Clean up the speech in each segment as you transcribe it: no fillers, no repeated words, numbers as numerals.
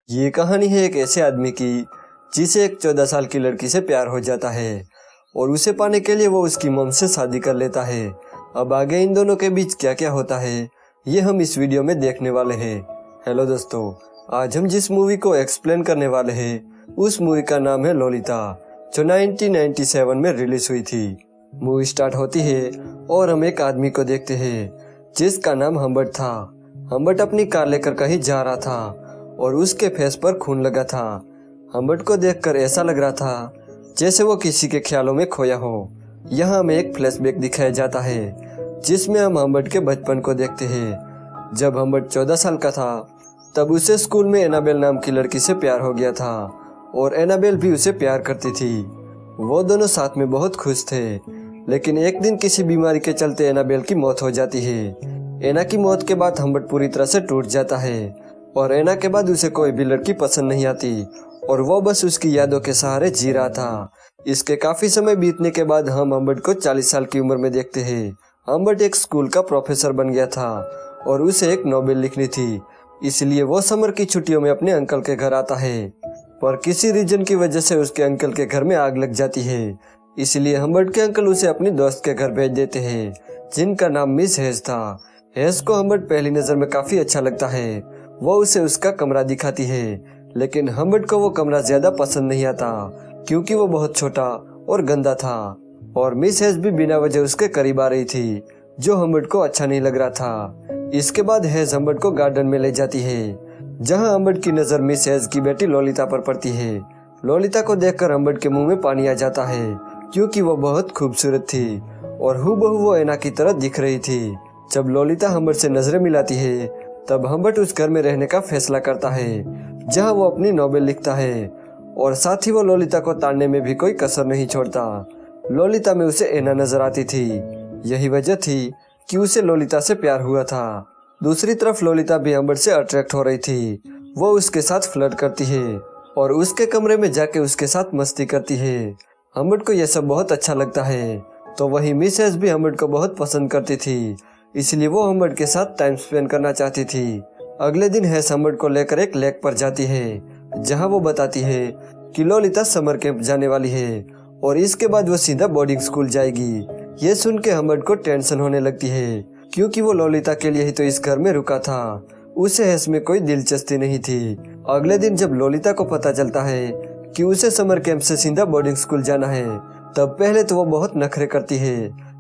ये कहानी है एक ऐसे आदमी की जिसे एक 14 साल की लड़की से प्यार हो जाता है और उसे पाने के लिए वो उसकी मॉम से शादी कर लेता है। अब आगे इन दोनों के बीच क्या क्या होता है ये हम इस वीडियो में देखने वाले हैं। हेलो दोस्तों, आज हम जिस मूवी को एक्सप्लेन करने वाले हैं उस मूवी का नाम है लोलिता, जो 1997 में रिलीज हुई थी। मूवी स्टार्ट होती है और हम एक आदमी को देखते हैं जिसका नाम हम्बर्ट था। हम्बर्ट अपनी कार लेकर कहीं जा रहा था और उसके फेस पर खून लगा था। हम्बर्ट को देखकर ऐसा लग रहा था जैसे वो किसी के ख्यालों में खोया हो। यहाँ हमें एक फ्लैशबैक दिखाया जाता है जिसमें हम हम्बर्ट के बचपन को देखते हैं। जब हम्बर्ट 14 साल का था तब उसे स्कूल में एनाबेल नाम की लड़की से प्यार हो गया था और एनाबेल भी उसे प्यार करती थी। वो दोनों साथ में बहुत खुश थे, लेकिन एक दिन किसी बीमारी के चलते एनाबेल की मौत हो जाती है। एना की मौत के बाद हम्बर्ट पूरी तरह से टूट जाता है और एना के बाद उसे कोई भी लड़की पसंद नहीं आती और वो बस उसकी यादों के सहारे जी रहा था। इसके काफी समय बीतने के बाद हम हम्बर्ट को 40 साल की उम्र में देखते हैं। हम्बर्ट एक स्कूल का प्रोफेसर बन गया था और उसे एक नोवेल लिखनी थी, इसलिए वो समर की छुट्टियों में अपने अंकल के घर आता है। पर किसी रीजन की वजह से उसके अंकल के घर में आग लग जाती है, इसलिए हम्बर्ट के अंकल उसे अपनी दोस्त के घर भेज देते हैं जिनका नाम मिस हेज था। हेज को हम्बर्ट पहली नजर में काफी अच्छा लगता है। वो उसे उसका कमरा दिखाती है, लेकिन हम्बर्ट को वो कमरा ज्यादा पसंद नहीं आता क्योंकि वो बहुत छोटा और गंदा था और मिस हेज भी बिना वजह उसके करीब आ रही थी, जो हम्बर्ट को अच्छा नहीं लग रहा था। इसके बाद हेज हम्बर्ट को गार्डन में ले जाती है जहां हम्बर्ट की नजर मिस हेज की बेटी लोलिता पर पड़ती है। लोलिता को देखकर हम्बर्ट के मुंह में पानी आ जाता है क्योंकि वो बहुत खूबसूरत थी और हूबहू वो एना की तरह दिख रही थी। जब लोलिता हम्बर्ट से नजरें मिलाती है तब हम्बर्ट उस घर में रहने का फैसला करता है जहां वो अपनी नोवेल लिखता है और साथ ही वो लोलिता को ताड़ने में भी कोई कसर नहीं छोड़ता। लोलिता में उसे एना नजर आती थी, यही वजह थी कि उसे लोलिता से प्यार हुआ था। दूसरी तरफ लोलिता भी हम्बर्ट से अट्रैक्ट हो रही थी। वो उसके साथ फ्लर्ट करती है और उसके कमरे में जाके उसके साथ मस्ती करती है। हम्बर्ट को यह सब बहुत अच्छा लगता है। तो वही मिस हेज भी हम्बर्ट को बहुत पसंद करती थी, इसलिए वो हम्बर्ट के साथ टाइम स्पेंड करना चाहती थी। अगले दिन हेज हम्बर्ट को लेकर एक लेक पर जाती है जहां वो बताती है कि लोलिता समर कैंप जाने वाली है और इसके बाद वो सीधा बोर्डिंग स्कूल जाएगी। ये सुन के हम्बर्ट को टेंशन होने लगती है क्योंकि वो लोलिता के लिए ही तो इस घर में रुका था, उसे हेज में कोई दिलचस्पी नहीं थी। अगले दिन जब लोलिता को पता चलता है कि उसे समर कैंप से सीधा बोर्डिंग स्कूल जाना है तब पहले तो वो बहुत नखरे करती है,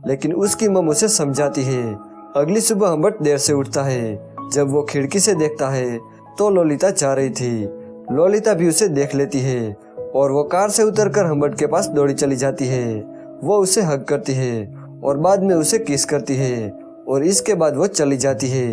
लेकिन उसकी मम उसे समझाती है। अगली सुबह हम्बर्ट देर से उठता है। जब वो खिड़की से देखता है तो लोलिता जा रही थी। लोलिता भी उसे देख लेती है और वो कार से उतरकर हम्बर्ट के पास दौड़ी चली जाती है। वो उसे हग करती है और बाद में उसे किस करती है और इसके बाद वो चली जाती है।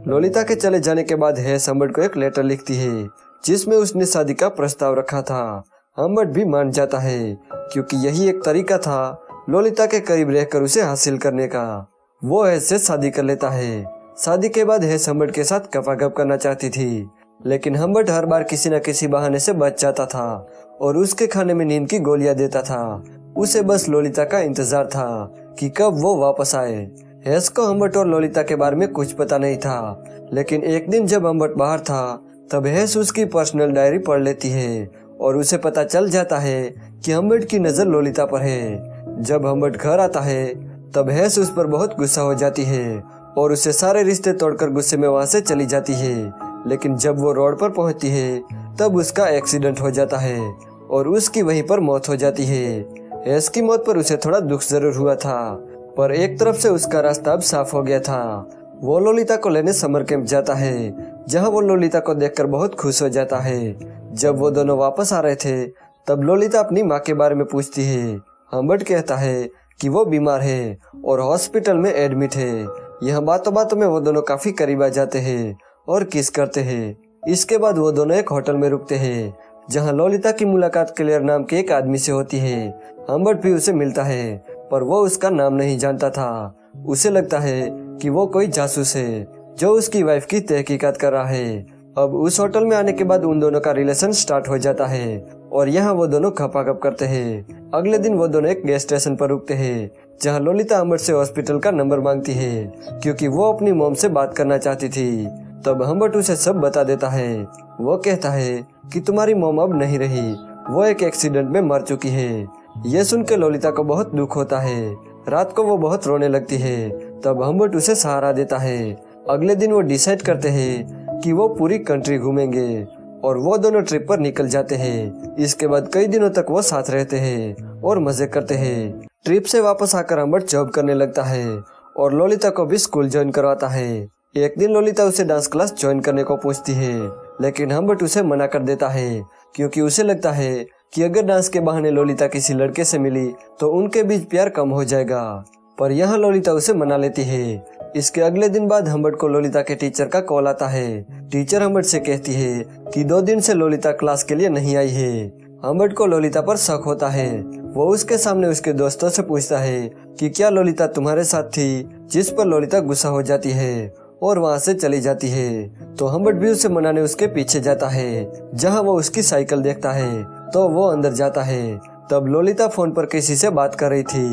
लोलिता के चले जाने के बाद हेज हम्बर्ट को एक लेटर लिखती है जिसमें उसने शादी का प्रस्ताव रखा था। हम्बर्ट भी मान जाता है क्योंकि यही एक तरीका था लोलिता के करीब रहकर उसे हासिल करने का। वो हेज से शादी कर लेता है। शादी के बाद हेज हम्बर्ट के साथ गपागप करना चाहती थी, लेकिन हम्बर्ट हर बार किसी न किसी बहाने से बच जाता था और उसके खाने में नींद की गोलियां देता था। उसे बस लोलिता का इंतजार था कि कब वो वापस आए। हेज को हम्बर्ट और लोलिता के बारे में कुछ पता नहीं था, लेकिन एक दिन जब हम्बर्ट बाहर था तब हेज उसकी पर्सनल डायरी पढ़ लेती है और उसे पता चल जाता है कि हम्बर्ट की नजर लोलिता पर है। जब हम्बर्ट घर आता है तब हेज उस पर बहुत गुस्सा हो जाती है और उसे सारे रिश्ते तोड़कर गुस्से में वहां से चली जाती है। लेकिन जब वो रोड पर पहुंचती है तब उसका एक्सीडेंट हो जाता है और उसकी वहीं पर मौत हो जाती है। हेज की मौत पर उसे थोड़ा दुख जरूर हुआ था, पर एक तरफ से उसका रास्ता अब साफ हो गया था। वो लोलिता को लेने समर कैंप जाता है जहां वो लोलिता को देखकर बहुत खुश हो जाता है। जब वो दोनों वापस आ रहे थे तब लोलिता अपनी माँ के बारे में पूछती है। हम्बर्ट कहता है कि वो बीमार है और हॉस्पिटल में एडमिट है। यह बातों बातों में वो दोनों काफी करीब आ जाते हैं और किस करते हैं। इसके बाद वो दोनों एक होटल में रुकते हैं जहां लोलिता की मुलाकात क्लेयर नाम के एक आदमी से होती है। हम्बर्ट भी उसे मिलता है, पर वो उसका नाम नहीं जानता था। उसे लगता है कि वो कोई जासूस है जो उसकी वाइफ की तहकीकात कर रहा है। अब उस होटल में आने के बाद उन दोनों का रिलेशन स्टार्ट हो जाता है और यहाँ वो दोनों खपाखप करते हैं। अगले दिन वो दोनों एक गैस स्टेशन पर रुकते हैं जहाँ लोलिता हम्बर्ट से हॉस्पिटल का नंबर मांगती है क्योंकि वो अपनी मॉम से बात करना चाहती थी। तब हम्बर्ट उसे सब बता देता है। वो कहता है कि तुम्हारी मॉम अब नहीं रही, वो एक एक्सीडेंट में मर चुकी है। ये सुन के लोलिता को बहुत दुख होता है। रात को वो बहुत रोने लगती है। तब हम्बर्ट उसे सहारा देता है। अगले दिन वो डिसाइड करते हैं कि वो पूरी कंट्री घूमेंगे और वो दोनों ट्रिप पर निकल जाते हैं। इसके बाद कई दिनों तक वो साथ रहते हैं और मजे करते हैं। ट्रिप से वापस आकर हम्बर्ट जॉब करने लगता है और लोलिता को भी स्कूल ज्वाइन करवाता है। एक दिन लोलिता उसे डांस क्लास ज्वाइन करने को पूछती है, लेकिन हम्बर्ट उसे मना कर देता है क्योंकि उसे लगता है कि अगर डांस के बहाने लोलिता किसी लड़के से मिली तो उनके बीच प्यार कम हो जाएगा। पर यहाँ लोलिता उसे मना लेती है। इसके अगले दिन बाद हम्बर्ट को लोलिता के टीचर का कॉल आता है। टीचर हम्बर्ट से कहती है कि 2 दिन से लोलिता क्लास के लिए नहीं आई है। हम्बर्ट को लोलिता पर शक होता है। वो उसके सामने उसके दोस्तों से पूछता है कि क्या लोलिता तुम्हारे साथ थी, जिस पर लोलिता गुस्सा हो जाती है और वहाँ से चली जाती है। तो हम्बर्ट भी उसे मनाने उसके पीछे जाता है। जहाँ वो उसकी साइकिल देखता है तो वो अंदर जाता है। तब लोलिता फोन पर किसी से बात कर रही थी।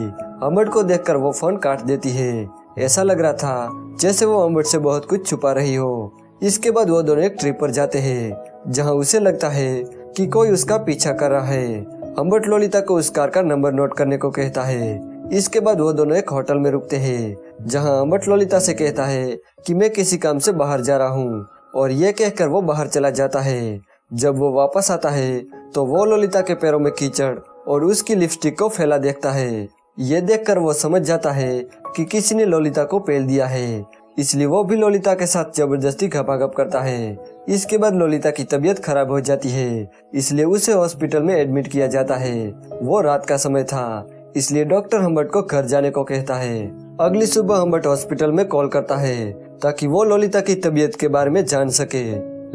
हम्बर्ट को देखकर वो फोन काट देती है। ऐसा लग रहा था जैसे वो हम्बर्ट से बहुत कुछ छुपा रही हो। इसके बाद वो दोनों एक ट्रिप पर जाते हैं जहाँ उसे लगता है कि कोई उसका पीछा कर रहा है। हम्बर्ट लोलिता को उस कार का नंबर नोट करने को कहता है। इसके बाद वो दोनों एक होटल में रुकते हैं जहाँ हम्बर्ट लोलिता से कहता है कि मैं किसी काम से बाहर जा रहा हूँ, और ये कहकर वो बाहर चला जाता है। जब वो वापस आता है तो वो लोलिता के पैरों में कीचड़ और उसकी लिपस्टिक को फैला देखता है। ये देखकर वो समझ जाता है कि किसी ने लोलिता को पेल दिया है, इसलिए वो भी लोलिता के साथ जबरदस्ती घपाघप करता है। इसके बाद लोलिता की तबीयत खराब हो जाती है, इसलिए उसे हॉस्पिटल में एडमिट किया जाता है। वो रात का समय था, इसलिए डॉक्टर हम्बर्ट को घर जाने को कहता है। अगली सुबह हम्बर्ट हॉस्पिटल में कॉल करता है ताकि वो लोलिता की तबीयत के बारे में जान सके,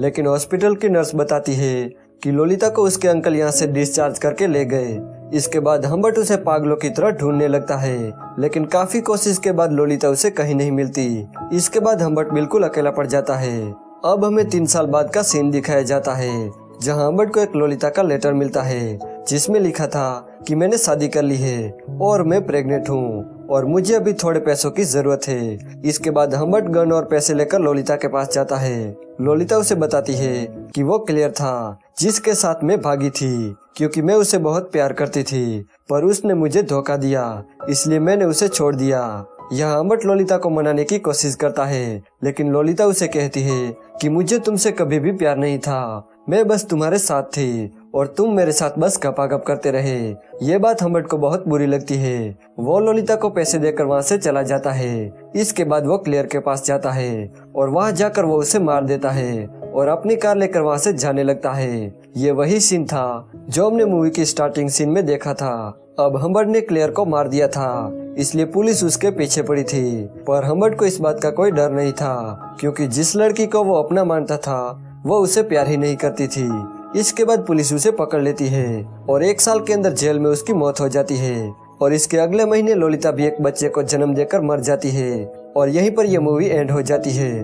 लेकिन हॉस्पिटल की नर्स बताती है कि लोलिता को उसके अंकल यहाँ से डिस्चार्ज करके ले गए। इसके बाद हम्बर्ट उसे पागलों की तरह ढूंढने लगता है, लेकिन काफी कोशिश के बाद लोलिता उसे कहीं नहीं मिलती। इसके बाद हम्बर्ट बिल्कुल अकेला पड़ जाता है। अब हमें 3 साल बाद का सीन दिखाया जाता है जहाँ हम्बर्ट को एक लोलिता का लेटर मिलता है जिसमें लिखा था कि मैंने शादी कर ली है और मैं प्रेग्नेंट हूँ और मुझे अभी थोड़े पैसों की जरूरत है। इसके बाद हम्बर्ट गन और पैसे लेकर लोलिता के पास जाता है। लोलिता उसे बताती है कि वो क्लियर था जिसके साथ मैं भागी थी, क्योंकि मैं उसे बहुत प्यार करती थी, पर उसने मुझे धोखा दिया, इसलिए मैंने उसे छोड़ दिया। यहाँ हम्बर्ट लोलिता को मनाने की कोशिश करता है, लेकिन लोलिता उसे कहती है कि मुझे तुमसे कभी भी प्यार नहीं था, मैं बस तुम्हारे साथ थी और तुम मेरे साथ बस गपागप करते रहे। ये बात हम्बर्ट को बहुत बुरी लगती है। वो लोलिता को पैसे देकर वहाँ से चला जाता है। इसके बाद वो क्लियर के पास जाता है और वहाँ जाकर वो उसे मार देता है और अपनी कार लेकर वहाँ से जाने लगता है। ये वही सीन था जो हमने मूवी की स्टार्टिंग सीन में देखा था। अब हम्बर्ट ने क्लियर को मार दिया था, इसलिए पुलिस उसके पीछे पड़ी थी, पर हम्बर्ट को इस बात का कोई डर नहीं था क्योंकि जिस लड़की को वो अपना मानता था वो उसे प्यार ही नहीं करती थी। इसके बाद पुलिस उसे पकड़ लेती है और 1 साल के अंदर जेल में उसकी मौत हो जाती है। और इसके अगले महीने लोलिता भी एक बच्चे को जन्म देकर मर जाती है और यहीं पर यह मूवी एंड हो जाती है।